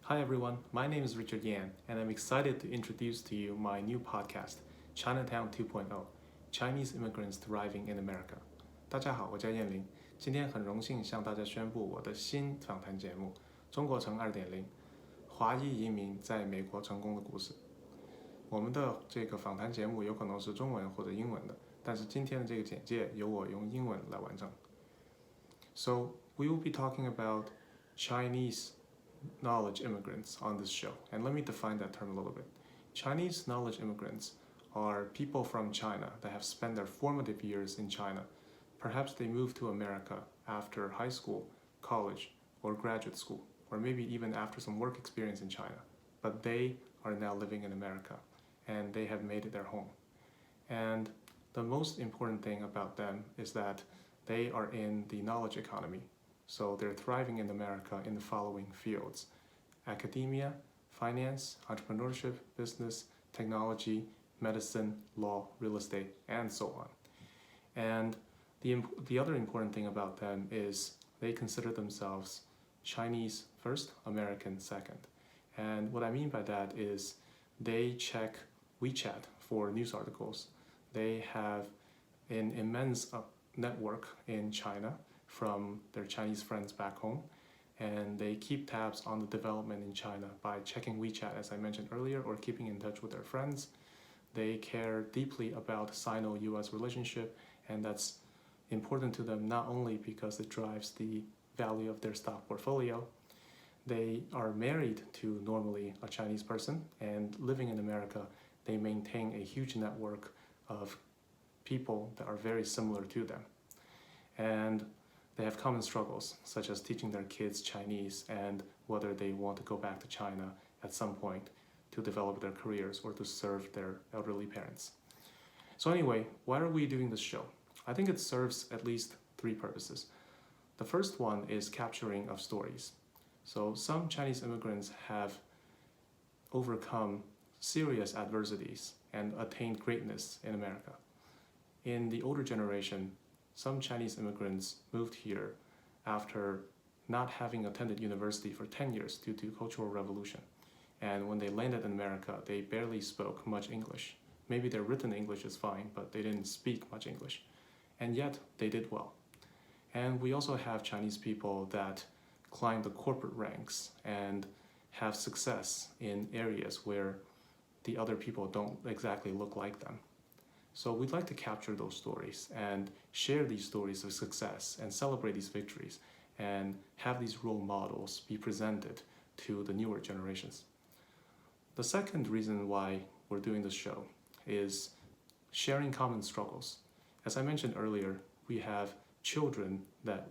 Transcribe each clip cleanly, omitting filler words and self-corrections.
Hi everyone, my name is Richard Yan, and I'm excited to introduce to you my new podcast, Chinatown 2.0, Chinese Immigrants Thriving in America. 大家好，我叫燕玲，今天很荣幸向大家宣布我的新访谈节目《中国城2.0：华裔移民在美国成功的故事》。我们的这个访谈节目有可能是中文或者英文的，但是今天的这个简介由我用英文来完成。So we will be talking about Chinese knowledge immigrants on this show. And let me define that term a little bit. Chinese knowledge immigrants are people from China that have spent their formative years in China. Perhaps they moved to America after high school, college, or graduate school, or maybe even after some work experience in China. But they are now living in America, and they have made it their home. And the most important thing about them is that they are in the knowledge economy. So they're thriving in America in the following fields: academia, finance, entrepreneurship, business, technology, medicine, law, real estate, and so on. And the other important thing about them is they consider themselves Chinese first, American second. And what I mean by that is they check WeChat for news articles. They have an immense network in China from their Chinese friends back home, and they keep tabs on the development in China by checking WeChat, as I mentioned earlier, or keeping in touch with their friends. They care deeply about Sino-US relationship, and that's important to them not only because it drives the value of their stock portfolio. They are married to normally a Chinese person, and living in America, they maintain a huge network of people that are very similar to them. And they have common struggles, such as teaching their kids Chinese and whether they want to go back to China at some point to develop their careers or to serve their elderly parents. So anyway, why are we doing this show? I think it serves at least three purposes. The first one is capturing of stories. So some Chinese immigrants have overcome serious adversities and attained greatness in America. In the older generation, some Chinese immigrants moved here after not having attended university for 10 years due to Cultural Revolution. And when they landed in America, they barely spoke much English. Maybe their written English is fine, but they didn't speak much English. And yet, they did well. And we also have Chinese people that climb the corporate ranks and have success in areas where the other people don't exactly look like them. So we'd like to capture those stories and share these stories of success and celebrate these victories and have these role models be presented to the newer generations. The second reason why we're doing this show is sharing common struggles. As I mentioned earlier, we have children that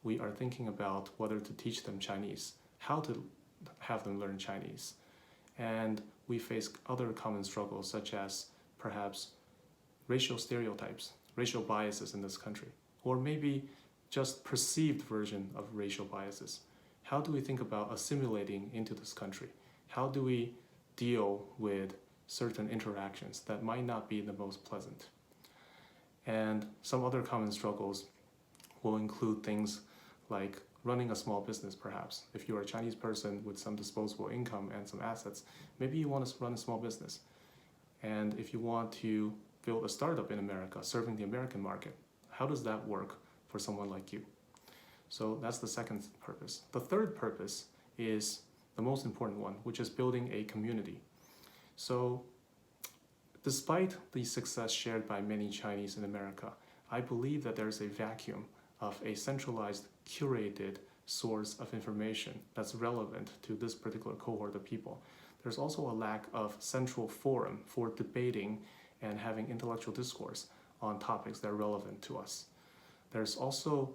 we are thinking about whether to teach them Chinese, how to have them learn Chinese. And we face other common struggles such as perhaps racial stereotypes, racial biases in this country, or maybe just perceived version of racial biases. How do we think about assimilating into this country? How do we deal with certain interactions that might not be the most pleasant? And some other common struggles will include things like running a small business, perhaps. If you're a Chinese person with some disposable income and some assets, maybe you want to run a small business. And if you want to build a startup in America, serving the American market, how does that work for someone like you? So that's the second purpose. The third purpose is the most important one, which is building a community. So despite the success shared by many Chinese in America, I believe that there's a vacuum of a centralized, curated source of information that's relevant to this particular cohort of people. There's also a lack of central forum for debating and having intellectual discourse on topics that are relevant to us. There's also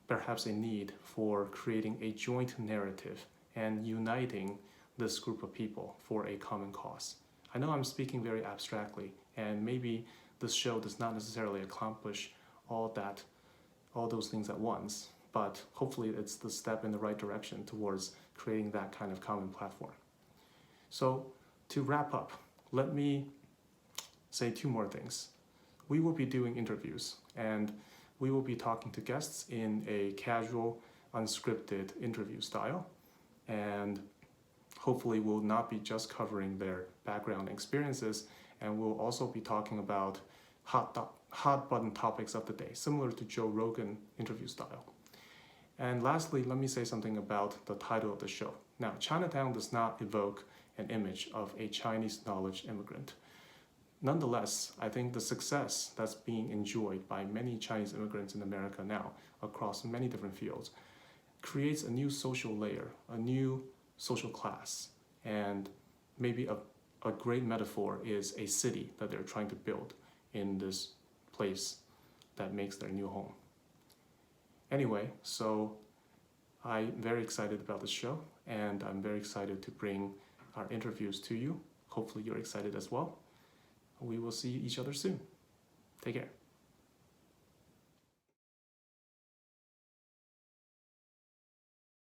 perhaps a need for creating a joint narrative and uniting this group of people for a common cause. I know I'm speaking very abstractly, and maybe this show does not necessarily accomplish all those things at once, but hopefully it's the step in the right direction towards creating that kind of common platform. So to wrap up, let me say two more things. We will be doing interviews, and we will be talking to guests in a casual, unscripted interview style. And hopefully we'll not be just covering their background experiences, and we'll also be talking about hot button topics of the day, similar to Joe Rogan interview style. And lastly, let me say something about the title of the show. Now, Chinatown does not evoke an image of a Chinese knowledge immigrant. Nonetheless, I think the success that's being enjoyed by many Chinese immigrants in America now across many different fields creates a new social layer, a new social class, and maybe a great metaphor is a city that they're trying to build in this place that makes their new home. Anyway, so I'm very excited about this show, and I'm very excited to bring our interviews to you. Hopefully you're excited as well. We will see each other soon. Take care.